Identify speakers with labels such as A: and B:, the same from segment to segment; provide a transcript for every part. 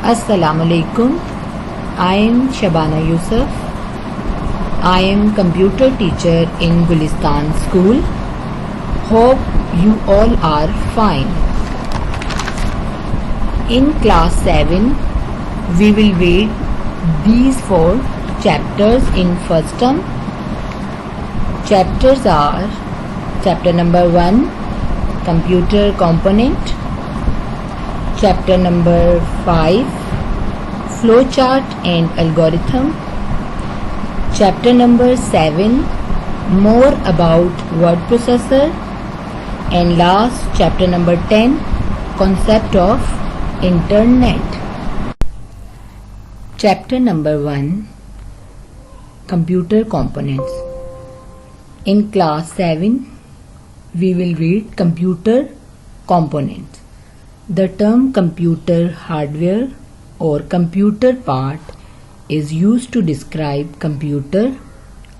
A: Assalamu alaikum. I am Shabana Yusuf. I am computer teacher in Gulistan School. Hope you all are fine. In class 7, we will read these 4 chapters in first term. Chapters are chapter number 1, computer component. Chapter number 5, flowchart and algorithm. Chapter number 7, more about word processor. And last, chapter number 10, concept of internet. Chapter number 1, computer components. In class 7, we will read computer components. The term computer hardware or computer part is used to describe computer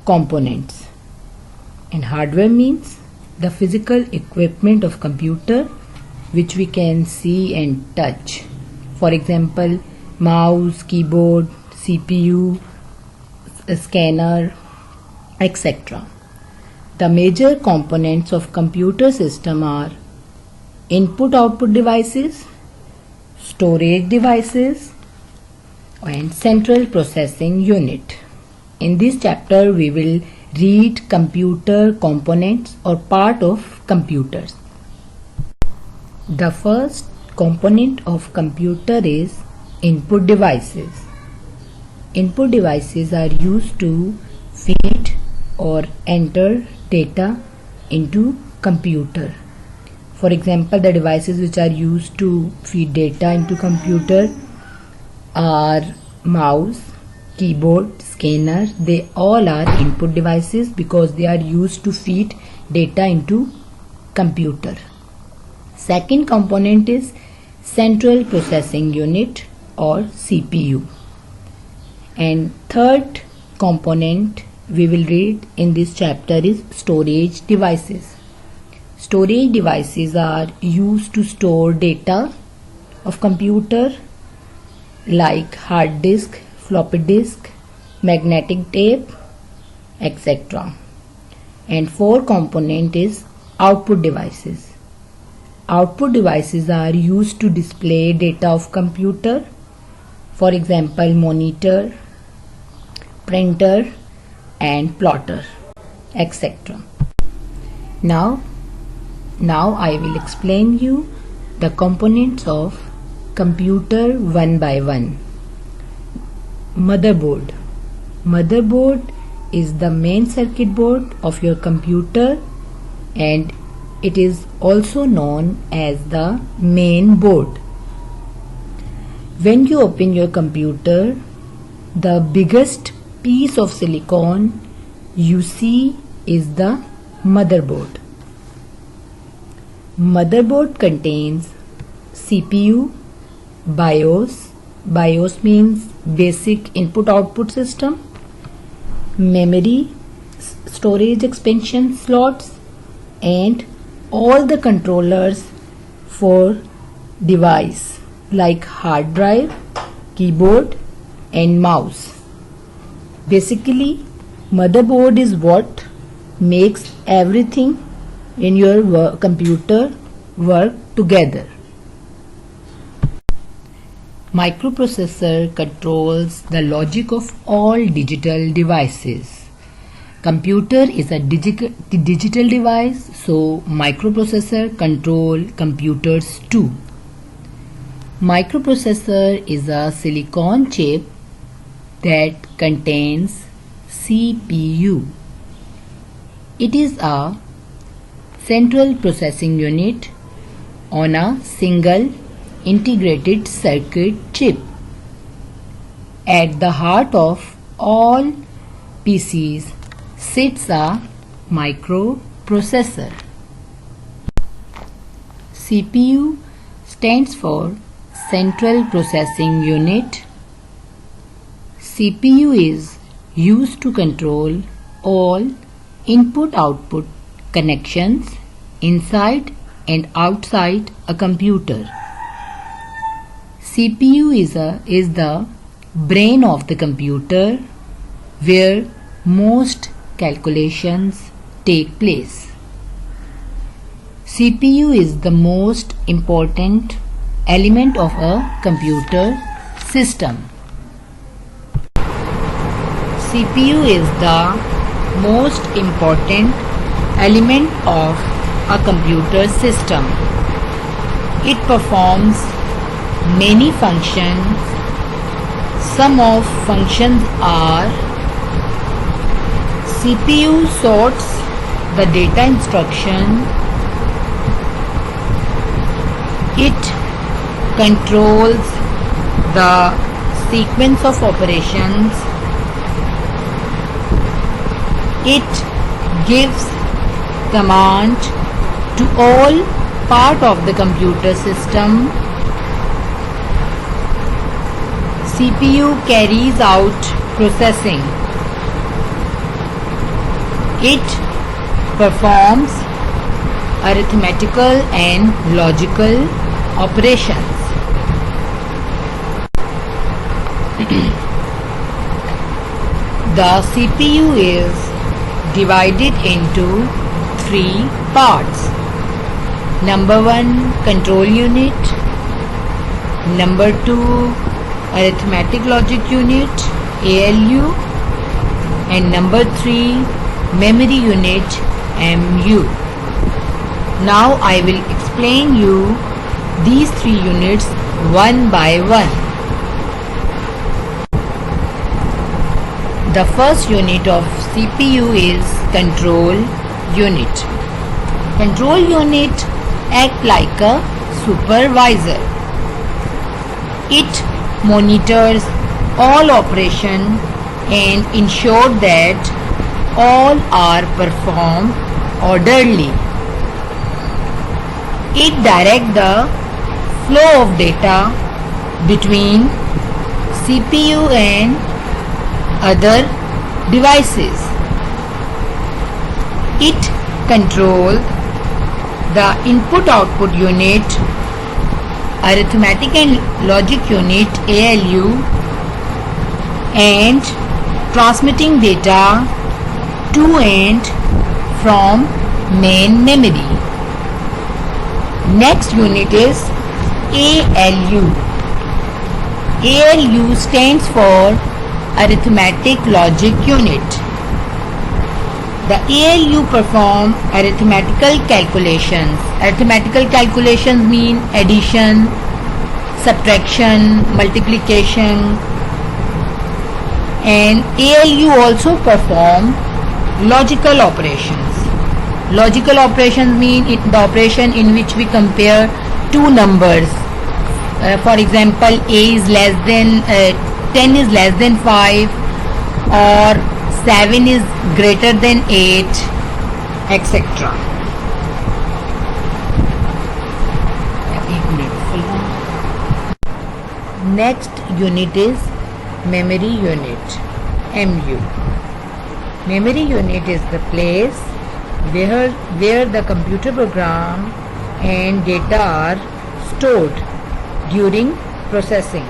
A: components. And hardware means the physical equipment of computer which we can see and touch. For example, mouse, keyboard, CPU, scanner, etc. The major components of computer system are input-output devices, storage devices, and central processing unit. In this chapter, we will read computer components or part of computers. The first component of computer is input devices. Input devices are used to feed or enter data into computer. For example, the devices which are used to feed data into computer are mouse, keyboard, scanner. They all are input devices because they are used to feed data into computer. Second component is central processing unit or CPU. And third component we will read in this chapter is storage devices. Storage devices are used to store data of computer like hard disk, floppy disk, magnetic tape, etc. And fourth component is output devices. Output devices are used to display data of computer. For example, monitor, printer and plotter, etc. Now I will explain you the components of computer one by one. Motherboard. Motherboard is the main circuit board of your computer and it is also known as the main board. When you open your computer, the biggest piece of silicon you see is the motherboard. Motherboard contains CPU, BIOS. BIOS means basic input-output system, memory, storage expansion slots, and all the controllers for device like hard drive, keyboard, and mouse. Basically, motherboard is what makes everything in your computer work together. Microprocessor controls the logic of all digital devices. Computer is a digital device, so microprocessor control computers too. Microprocessor is a silicon chip that contains CPU. It is a central processing unit on a single integrated circuit chip. At the heart of all PCs sits a microprocessor. CPU stands for Central Processing Unit. CPU is used to control all input-output connections inside and outside a computer. CPU is the brain of the computer where most calculations take place. CPU is the most important element of a computer system. CPU is the most important element of a computer system. It performs many functions. Some of functions are: CPU sorts the data instruction. It controls the sequence of operations. It gives command to all part of the computer system. CPU carries out processing. It performs arithmetical and logical operations. The CPU is divided into three parts. Number 1, control unit. Number 2, arithmetic logic unit, ALU. And number 3, memory unit, MU. Now I will explain you these three units one by one. The first unit of CPU is control unit. Control unit acts like a supervisor. It monitors all operations and ensures that all are performed orderly. It directs the flow of data between CPU and other devices. It controls the input-output unit, arithmetic and logic unit, ALU, and transmitting data to and from main memory. Next unit is ALU. ALU stands for arithmetic logic unit. The ALU perform arithmetical calculations. Arithmetical calculations mean addition, subtraction, multiplication, and ALU also perform logical operations. Logical operations mean the operation in which we compare two numbers. For example, 10 is less than 5, or 7 is greater than 8, etc. Next unit is memory unit, MU. Memory unit is the place where the computer program and data are stored during processing.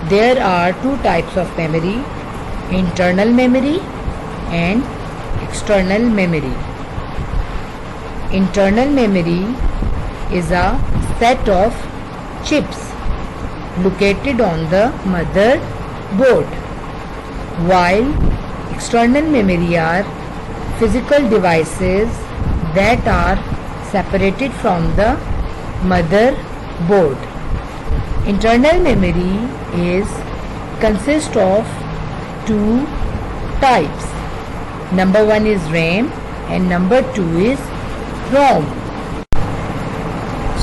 A: There are two types of memory: internal memory and external memory. Internal memory is a set of chips located on the motherboard, while external memory are physical devices that are separated from the motherboard. Internal memory consists of two types. Number 1 is RAM and number 2 is ROM.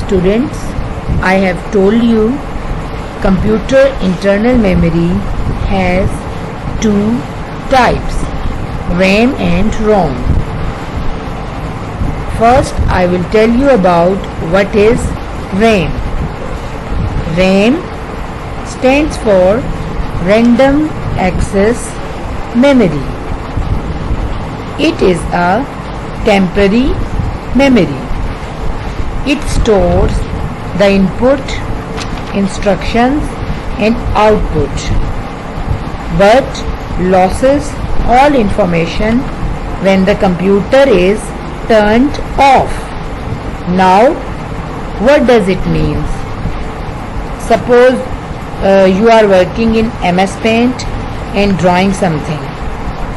A: Students, I have told you computer internal memory has two types, RAM and ROM. First, I will tell you about what is RAM. RAM stands for Random Access Memory. It is a temporary memory. It stores the input instructions and output, but loses all information when the computer is turned off. Now, what does it mean? Suppose you are working in MS Paint and drawing something.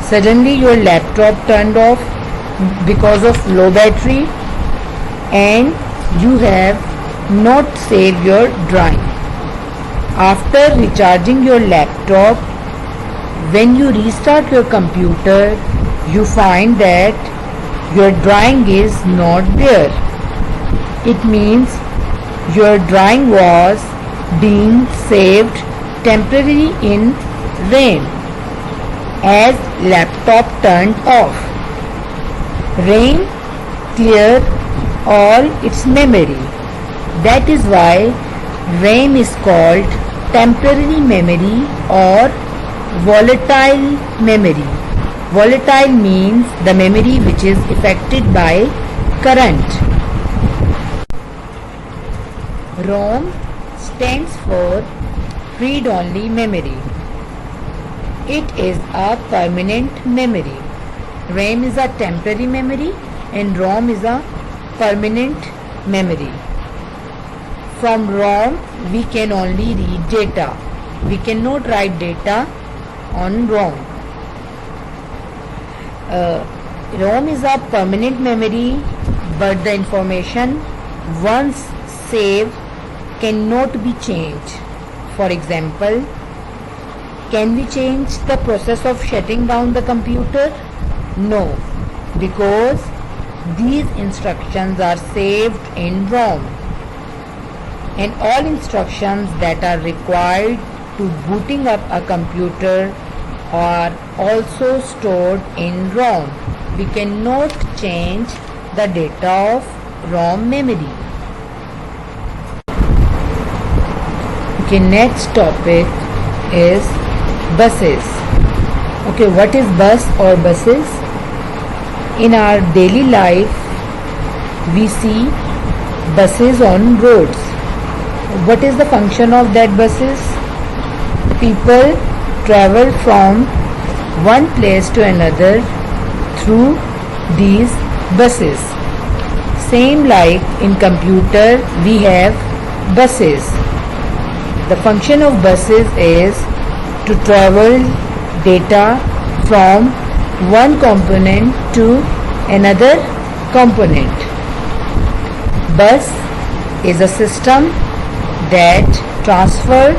A: Suddenly your laptop turned off because of low battery and you have not saved your drawing. After recharging your laptop, when you restart your computer, you find that your drawing is not there. It means your drawing was being saved temporarily in RAM as laptop turned off. RAM cleared all its memory. That is why RAM is called temporary memory or volatile memory. Volatile means the memory which is affected by current. ROM stands for read-only memory. It is a permanent memory. RAM is a temporary memory and ROM is a permanent memory. From ROM we can only read data. We cannot write data on ROM. ROM is a permanent memory, but the information once saved cannot be changed. For example, can we change the process of shutting down the computer? No, because these instructions are saved in ROM, and all instructions that are required to booting up a computer are also stored in ROM. We cannot change the data of ROM memory. Okay, next topic is buses. Okay, what is bus or buses? In our daily life, we see buses on roads. What is the function of that buses? People travel from one place to another through these buses. Same like in computer, we have buses. The function of buses is to travel data from one component to another component. Bus is a system that transfer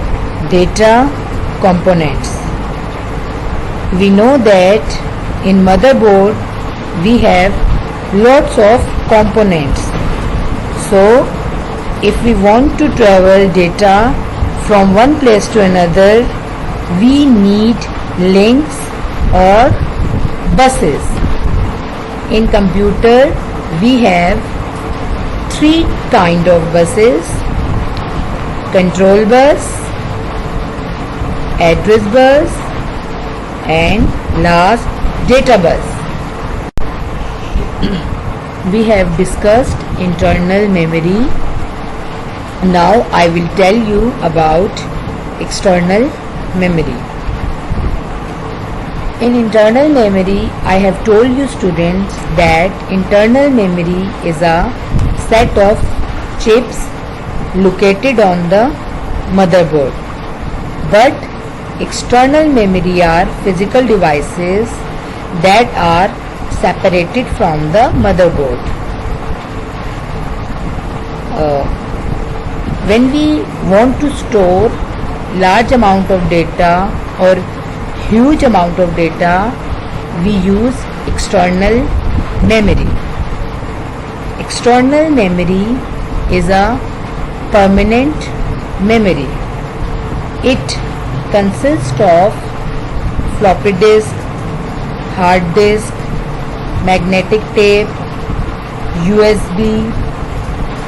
A: data components. We know that in motherboard we have lots of components. So if we want to travel data from one place to another, we need links or buses. In computer we have three kind of buses: control bus, address bus, and last data bus. We have discussed internal memory. Now I will tell you about external memory. In internal memory, I have told you students that internal memory is a set of chips located on the motherboard. But external memory are physical devices that are separated from the motherboard. When we want to store large amount of data or huge amount of data, we use external memory. External memory is a permanent memory. It consists of floppy disk, hard disk, magnetic tape, USB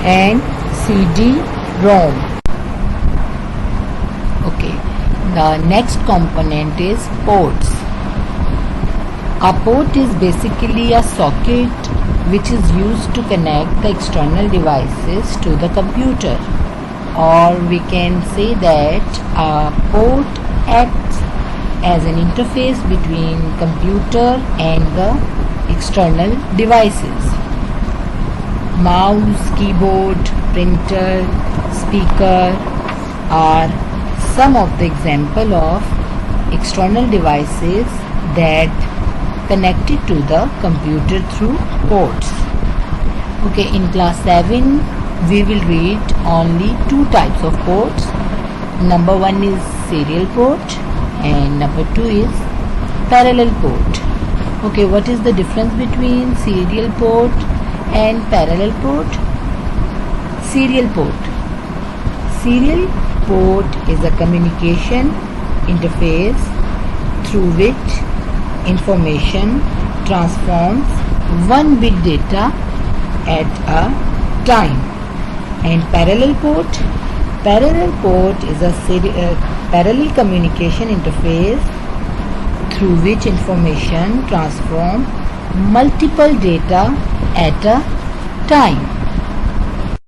A: and CD-ROM. Okay, the next component is ports. A port is basically a socket which is used to connect the external devices to the computer. or we can say that a port acts as an interface between computer and the external devices. Mouse, keyboard, printer, speaker are some of the example of external devices that connected to the computer through ports. Okay, in class 7 we will read only two types of ports. Number 1 is serial port and number 2 is parallel port. Okay, what is the difference between serial port and parallel port? Serial port. Serial port is a communication interface through which information transforms one bit data at a time. And parallel port is a parallel communication interface through which information transforms multiple data at a time.